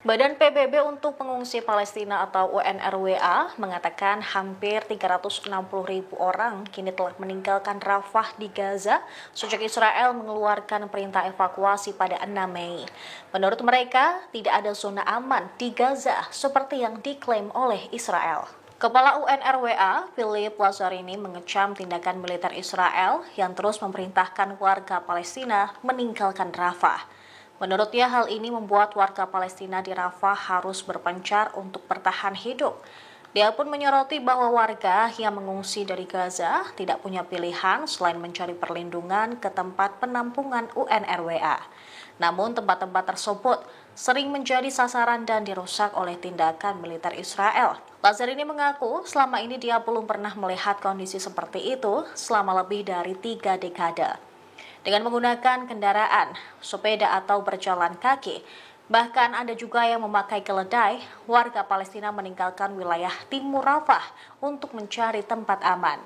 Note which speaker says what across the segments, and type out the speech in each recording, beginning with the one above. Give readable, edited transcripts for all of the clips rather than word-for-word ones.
Speaker 1: Badan PBB untuk Pengungsi Palestina atau UNRWA mengatakan hampir 360.000 orang kini telah meninggalkan Rafah di Gaza sejak Israel mengeluarkan perintah evakuasi pada 6 Mei. Menurut mereka, tidak ada zona aman di Gaza seperti yang diklaim oleh Israel. Kepala UNRWA, Philip Lazzarini, mengecam tindakan militer Israel yang terus memerintahkan warga Palestina meninggalkan Rafah. Menurutnya, hal ini membuat warga Palestina di Rafah harus berpencar untuk bertahan hidup. Dia pun menyoroti bahwa warga yang mengungsi dari Gaza tidak punya pilihan selain mencari perlindungan ke tempat penampungan UNRWA. Namun tempat-tempat tersebut sering menjadi sasaran dan dirusak oleh tindakan militer Israel. Lazzarini mengaku selama ini dia belum pernah melihat kondisi seperti itu selama lebih dari 3 dekade. Dengan menggunakan kendaraan, sepeda atau berjalan kaki, bahkan ada juga yang memakai keledai, warga Palestina meninggalkan wilayah timur Rafah untuk mencari tempat aman.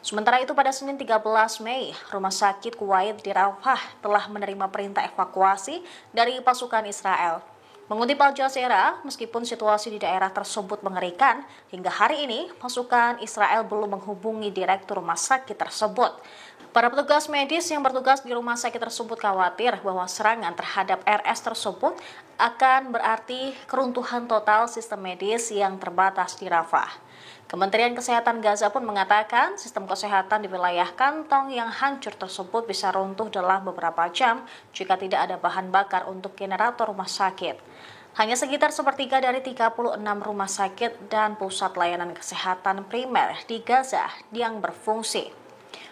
Speaker 1: Sementara itu pada Senin 13 Mei, Rumah Sakit Kuwait di Rafah telah menerima perintah evakuasi dari pasukan Israel. Mengutip Al Jazeera, meskipun situasi di daerah tersebut mengerikan, hingga hari ini pasukan Israel belum menghubungi direktur rumah sakit tersebut. Para petugas medis yang bertugas di rumah sakit tersebut khawatir bahwa serangan terhadap RS tersebut akan berarti keruntuhan total sistem medis yang terbatas di Rafah. Kementerian Kesehatan Gaza pun mengatakan sistem kesehatan di wilayah kantong yang hancur tersebut bisa runtuh dalam beberapa jam jika tidak ada bahan bakar untuk generator rumah sakit. Hanya sekitar sepertiga dari 36 rumah sakit dan pusat layanan kesehatan primer di Gaza yang berfungsi.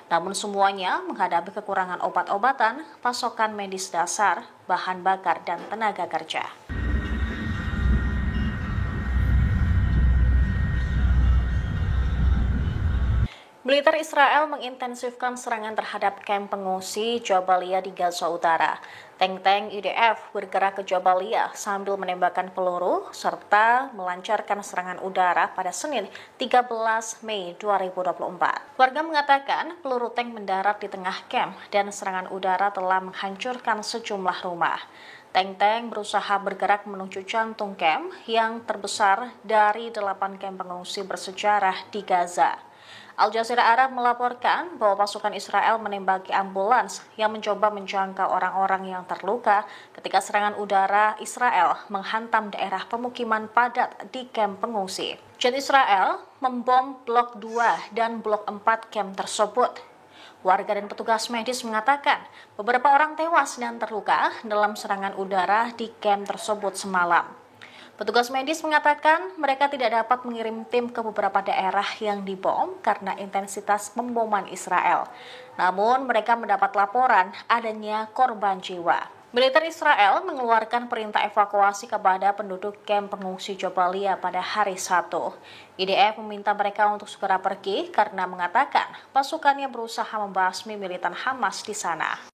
Speaker 1: Namun semuanya menghadapi kekurangan obat-obatan, pasokan medis dasar, bahan bakar, dan tenaga kerja. Militer Israel mengintensifkan serangan terhadap kamp pengungsi Jabalia di Gaza Utara. Tank-tank IDF bergerak ke Jabalia sambil menembakkan peluru serta melancarkan serangan udara pada Senin 13 Mei 2024. Warga mengatakan peluru tank mendarat di tengah kamp dan serangan udara telah menghancurkan sejumlah rumah. Tank-tank berusaha bergerak menuju jantung kamp yang terbesar dari 8 kamp pengungsi bersejarah di Gaza. Al Jazeera Arab melaporkan bahwa pasukan Israel menembaki ambulans yang mencoba menjangkau orang-orang yang terluka ketika serangan udara Israel menghantam daerah pemukiman padat di kamp pengungsi. Jet Israel membom blok 2 dan blok 4 kamp tersebut. Warga dan petugas medis mengatakan beberapa orang tewas dan terluka dalam serangan udara di kamp tersebut semalam. Petugas medis mengatakan mereka tidak dapat mengirim tim ke beberapa daerah yang dibom karena intensitas pemboman Israel. Namun mereka mendapat laporan adanya korban jiwa. Militer Israel mengeluarkan perintah evakuasi kepada penduduk kamp pengungsi Jabalia pada hari Sabtu. IDF meminta mereka untuk segera pergi karena mengatakan pasukannya berusaha membasmi militan Hamas di sana.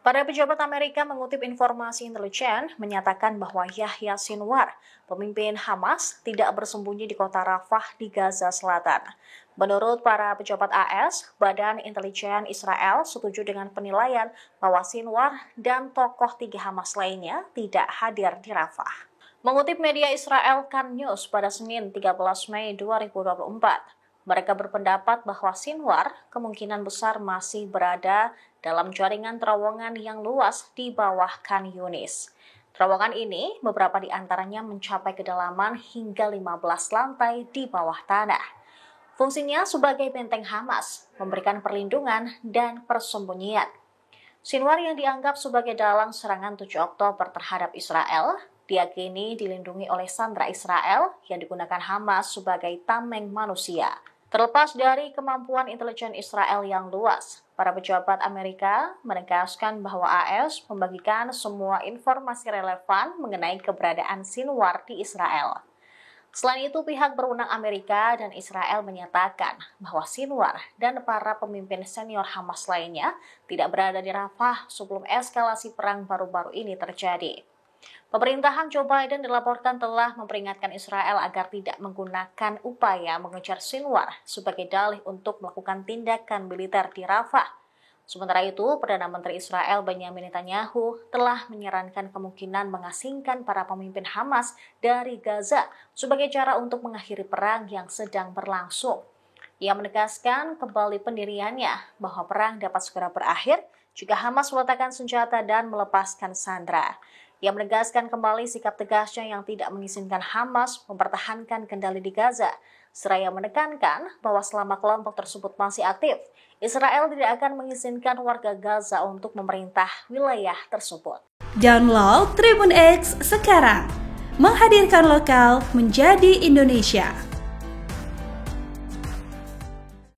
Speaker 1: Para pejabat Amerika mengutip informasi intelijen menyatakan bahwa Yahya Sinwar, pemimpin Hamas, tidak bersembunyi di kota Rafah di Gaza Selatan. Menurut para pejabat AS, Badan Intelijen Israel setuju dengan penilaian bahwa Sinwar dan tokoh 3 Hamas lainnya tidak hadir di Rafah. Mengutip media Israel Kan News pada Senin 13 Mei 2024, mereka berpendapat bahwa Sinwar kemungkinan besar masih berada dalam jaringan terowongan yang luas di bawah Khan Yunis. Terowongan ini beberapa di antaranya mencapai kedalaman hingga 15 lantai di bawah tanah. Fungsinya sebagai benteng Hamas, memberikan perlindungan dan persembunyian. Sinwar yang dianggap sebagai dalang serangan 7 Oktober terhadap Israel, diyakini dilindungi oleh sandera Israel yang digunakan Hamas sebagai tameng manusia. Terlepas dari kemampuan intelijen Israel yang luas, para pejabat Amerika menegaskan bahwa AS membagikan semua informasi relevan mengenai keberadaan Sinwar di Israel. Selain itu, pihak berwenang Amerika dan Israel menyatakan bahwa Sinwar dan para pemimpin senior Hamas lainnya tidak berada di Rafah sebelum eskalasi perang baru-baru ini terjadi. Pemerintahan Joe Biden dilaporkan telah memperingatkan Israel agar tidak menggunakan upaya mengejar Sinwar sebagai dalih untuk melakukan tindakan militer di Rafah. Sementara itu, Perdana Menteri Israel Benjamin Netanyahu telah menyarankan kemungkinan mengasingkan para pemimpin Hamas dari Gaza sebagai cara untuk mengakhiri perang yang sedang berlangsung. Ia menegaskan kembali pendiriannya bahwa perang dapat segera berakhir jika Hamas meletakkan senjata dan melepaskan sandera. Ia menegaskan kembali sikap tegasnya yang tidak mengizinkan Hamas mempertahankan kendali di Gaza, seraya menekankan bahwa selama kelompok tersebut masih aktif, Israel tidak akan mengizinkan warga Gaza untuk memerintah wilayah tersebut.
Speaker 2: Download Tribun X sekarang, menghadirkan lokal menjadi Indonesia.